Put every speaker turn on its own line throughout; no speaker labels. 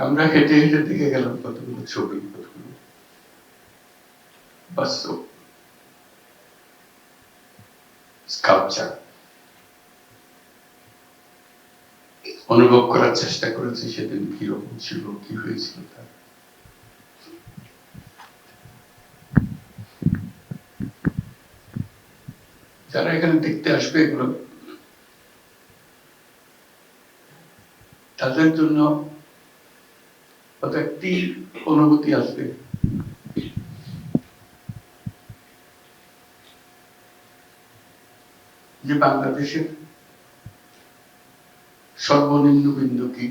আমরা হেঁটে হেঁটে দেখে গেলাম কতগুলো ছবি, কতগুলো বাস্তব স্কাল্পচার অনুভব করার চেষ্টা করেছি সেদিন কিরকম ছিল, কি হয়েছিল তার। যারা এখানে দেখতে আসবে এগুলো তাদের জন্য হয়তো একটি অনুভূতি আসবে, যে বাংলাদেশের সর্বনিম্ন বিন্দু কি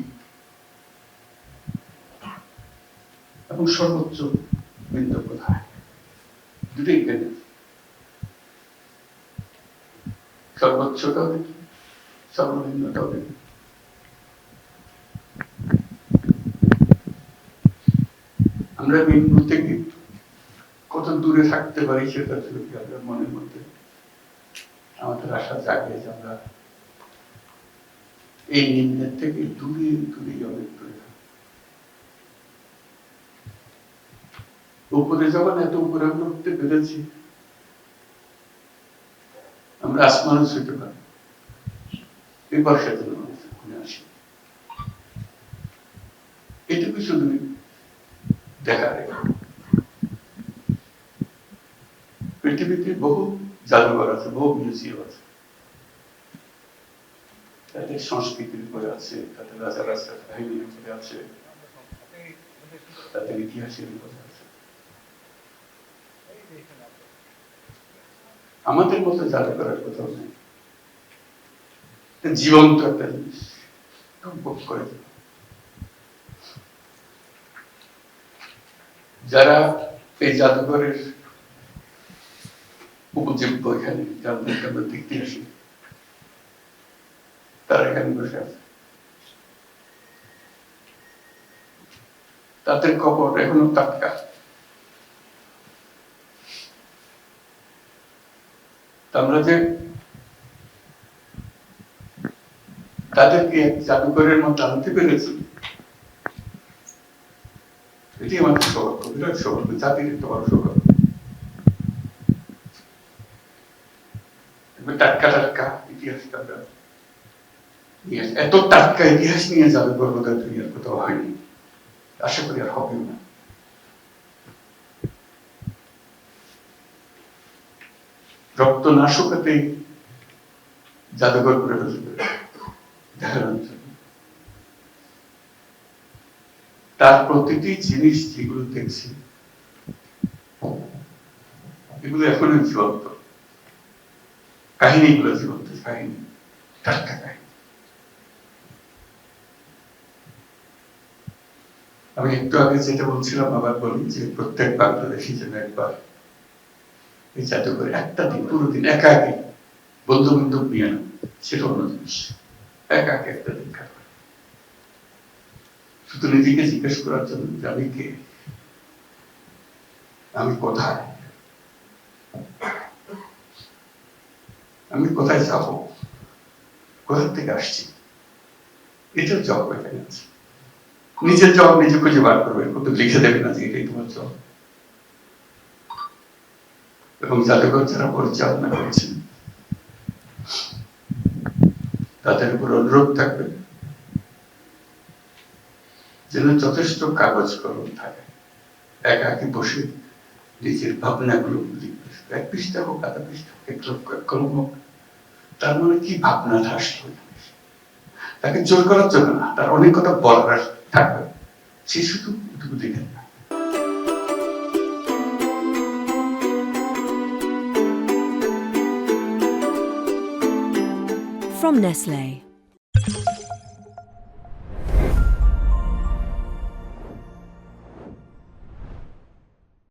এবং সর্বোচ্চ বিন্দু কোথায়, দুটোই কেন। সর্বোচ্চটাও দেখি, সর্বনিম্নটাও দেখি। আমরা বিন্দু থেকে কত দূরে থাকতে পারি সেটা যদি আমরা মনের মধ্যে আমাদের আশা জাগে যে আমরা এই নিম্নের থেকে দূরে দূরে অনেক দূরে উপরে যখন এত উপরে আমরা উঠতে পেরেছি, আমরা আসমানও ছুঁতে পারি। এই বর্ষার জন্য আসি এটুকু শুধু দেখা যায়। পৃথিবীতে বহু জাদুঘর আছে, বহু মিউজিয়াম আছে, তাদের সংস্কৃতির উপরে আছে, তাদের রাজা রাজার কাহিনীর উপরে আছে, তাদের ইতিহাসের উপরে আছে। আমাদের মতো জাদুঘরের কোথাও নেই। জীবন্ত একটা জিনিস উপভোগ করে যারা এই জাদুঘরের উপজীব্য, এখানে যাদেরকে আমরা দেখতে আসি, তারা এখানে বসে আছে। তাদের খবর এখনো টাটকা। আমরা যে তাদেরকে জাদুঘরের মধ্যে আনতে পেরেছি, এটি আমাদের সৌভাগ্য, বিরাট সৌভাগ্য, জাতির একটা বড় সৌভাগ্য। টাটকা টাটকা ইতিহাসটা আমরা এত টাটকা ইতিহাস নিয়ে জাদুঘর বোধহয় দুনিয়ার কোথাও হয়নি, আশা করি আর হবেও না। রক্ত না শুকাতেই জাদুঘর করে দেখানোর জন্য তার প্রতিটি জিনিস যেগুলো দেখছি এগুলো এখনো জীবন্ত কাহিনী, গুলো জীবন্ত কাহিনী, টাটকা কাহিনী। আমি একটু আগে যেটা বলছিলাম আবার বলি, যে প্রত্যেক বাংলাদেশী যেন একবার এই জাদুঘরে একটা দিন, পুরো দিন একা একে, বন্ধু বান্ধব নিয়ে না, সেটা অন্য জিনিস, একা একে একটা দিন কাটবে, শুধু নিজেকে জিজ্ঞেস করার জন্য যে আমি কে, আমি কোথায়, আমি কোথায় যাব, কোথা থেকে আসছি, এটার জবাব এখানে আছে। নিজের জবাব নিজে খুঁজে বার করবে, কিন্তু লিখে দেবে না যে এটাই তোমার জবাব। এবং জাদুঘর যারা পরিচালনা করেছেন তাদের উপর অনুরোধ থাকবে যেন যথেষ্ট কাগজ কলম থাকে, একাকি বসে নিজের ভাবনাগুলো লিখবে, এক পৃষ্ঠা হোক, আধা পৃষ্ঠা হোক, এক কলম হোক, তার মানে কি ভাবনাটা আসলো, তাকে জোর করার জন্য না, তার অনেক কথা বলার থাকবে, সে শুধু এটুকু দেখে না।
From Nestlé.